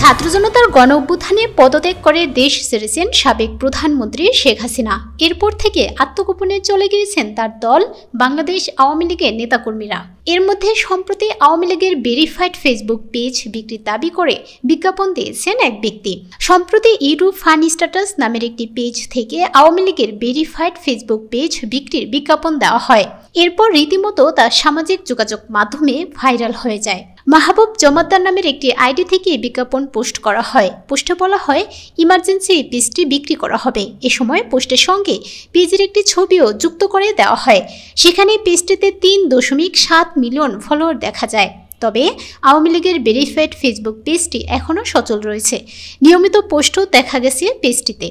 ছাত্র জনতার গণ অভ্যুত্থানে পদত্যাগ করে দেশ ছেড়েছেন সাবেক প্রধানমন্ত্রী শেখ হাসিনা। এরপর থেকে আত্মগোপনে চলে গিয়েছেন তার দল বাংলাদেশ আওয়ামী লীগের নেতাকর্মীরা। এর মধ্যে সম্প্রতি আওয়ামী লীগের ভেরিফাইড ফেসবুক পেজ বিক্রির দাবি করে বিজ্ঞাপন দিয়েছেন এক ব্যক্তি। সম্প্রতি ইউটিউব ফানি স্ট্যাটাস নামের একটি পেজ থেকে আওয়ামী লীগের ভেরিফাইড ফেসবুক পেজ বিক্রির বিজ্ঞাপন দেওয়া হয়। এরপর রীতিমতো তা সামাজিক যোগাযোগ মাধ্যমে ভাইরাল হয়ে যায়। মাহবুব জমাদ্দার নামের একটি আইডি থেকে বিজ্ঞাপন পোস্ট করা হয়। পোস্টে বলা হয় ইমার্জেন্সি পেজটি বিক্রি করা হবে। এ সময় পোস্টের সঙ্গে পেজের একটি ছবিও যুক্ত করে দেওয়া হয়। সেখানে পেজটিতে 3.7 মিলিয়ন ফলোয়ার দেখা যায়। তবে আওয়ামী লীগের ভেরিফাইড ফেসবুক পেজটি এখনও সচল রয়েছে। নিয়মিত পোস্টও দেখা গেছে পেজটিতে।